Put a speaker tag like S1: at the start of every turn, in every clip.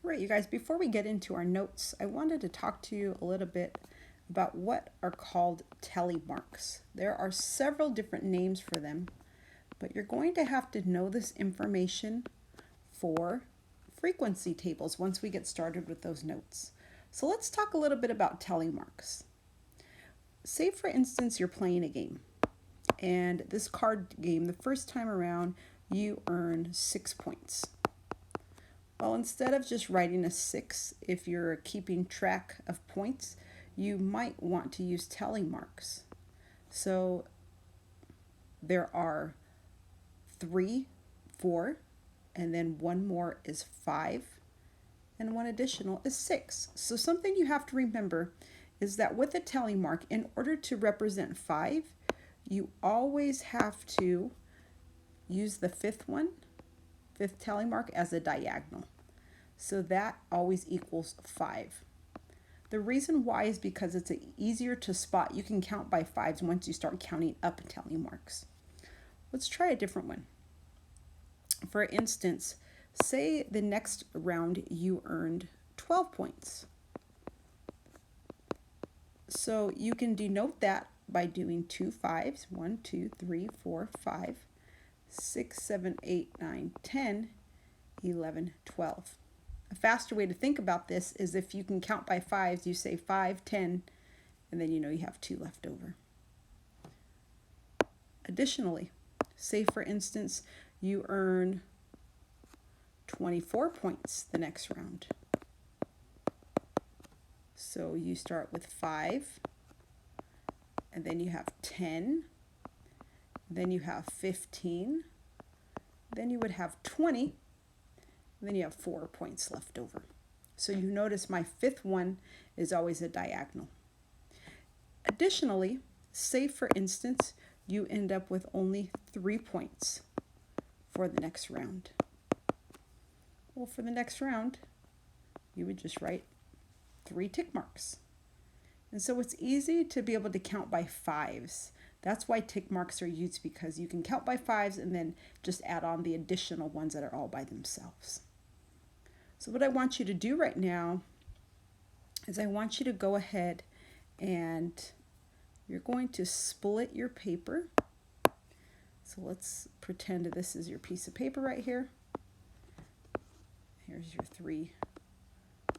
S1: Right, you guys, before we get into our notes, I wanted to talk to you a little bit about what are called tally marks. There are several different names for them, but you're going to have to know this information for frequency tables once we get started with those notes. So let's talk a little bit about tally marks. Say, for instance, you're playing a game, and this card game, the first time around, you earn 6 points. Well, instead of just writing a 6, if you're keeping track of points, you might want to use tally marks. So there are 3, 4, and then one more is 5, and one additional is 6. So something you have to remember is that with a tally mark, in order to represent 5, you always have to use the fifth tally mark as a diagonal. So that always equals 5. The reason why is because it's easier to spot. You can count by 5s once you start counting up tally marks. Let's try a different one. For instance, say the next round you earned 12 points. So you can denote that by doing 2 5s, 1, 2, 3, 4, 5, 6, 7, 8, 9, 10, 11, 12. A faster way to think about this is if you can count by 5s, you say 5, 10, and then you know you have 2 left over. Additionally, say for instance, you earn 24 points the next round. So you start with 5, and then you have 10, then you have 15, then you would have 20, and then you have 4 points left over. So you notice my fifth one is always a diagonal. Additionally, say for instance, you end up with only 3 points for the next round. Well, for the next round, you would just write 3 tick marks. And so it's easy to be able to count by 5s. That's why tick marks are used, because you can count by 5s and then just add on the additional ones that are all by themselves. So what I want you to do right now is I want you to go ahead and you're going to split your paper. So let's pretend this is your piece of paper right here. Here's your 3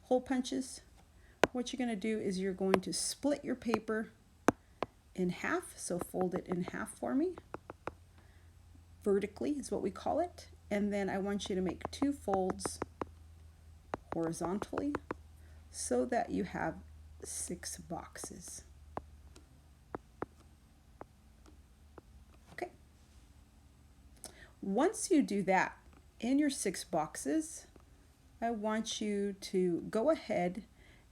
S1: hole punches. What you're going to do is you're going to split your paper in half. So fold it in half for me. Vertically is what we call it. And then I want you to make 2 folds horizontally so that you have 6 boxes. Okay. Once you do that, in your 6 boxes, I want you to go ahead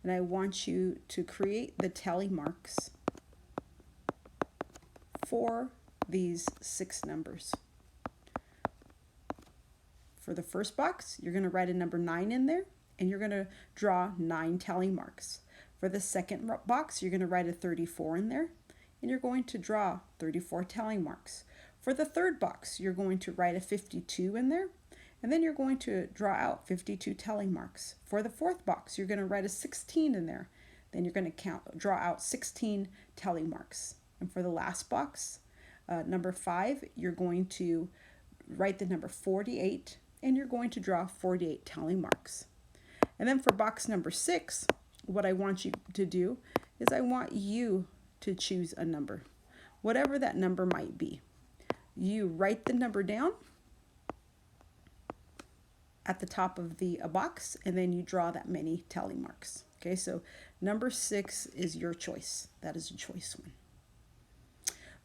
S1: and I want you to create the tally marks for these 6 numbers. For the first box, you're going to write a number 9 in there, and you're going to draw 9 tally marks. For the second box, you're going to write a 34 in there, and you're going to draw 34 tally marks. For the third box, you're going to write a 52 in there, and then you're going to draw out 52 tally marks. For the fourth box, you're going to write a 16 in there. Then you're going to draw out 16 tally marks. And for the last box, number 5, you're going to write the number 48, and you're going to draw 48 tally marks. And then for box number 6, what I want you to do is I want you to choose a number, whatever that number might be. You write the number down at the top of the box, and then you draw that many tally marks. Okay, so number 6 is your choice. That is a choice one.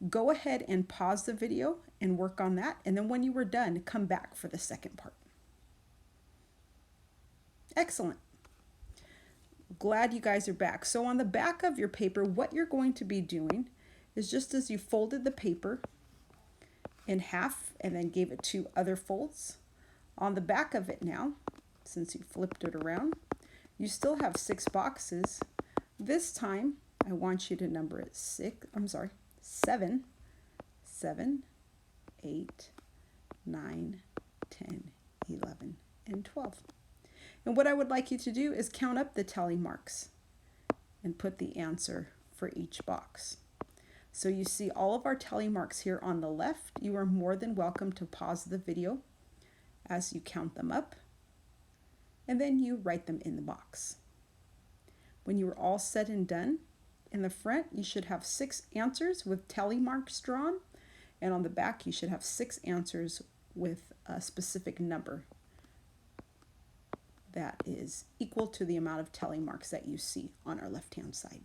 S1: Go ahead and pause the video and work on that, and then when you were done, come back for the second part. Excellent. Glad you guys are back. So on the back of your paper, what you're going to be doing is just as you folded the paper in half and then gave it 2 other folds, on the back of it now, since you flipped it around, you still have 6 boxes. This time, I want you to number it 7, 8, 9, 10, 11, and 12. And what I would like you to do is count up the tally marks and put the answer for each box. So you see all of our tally marks here on the left. You are more than welcome to pause the video as you count them up, and then you write them in the box. When you are all said and done, in the front you should have 6 answers with tally marks drawn, and on the back you should have 6 answers with a specific number that is equal to the amount of tally marks that you see on our left-hand side.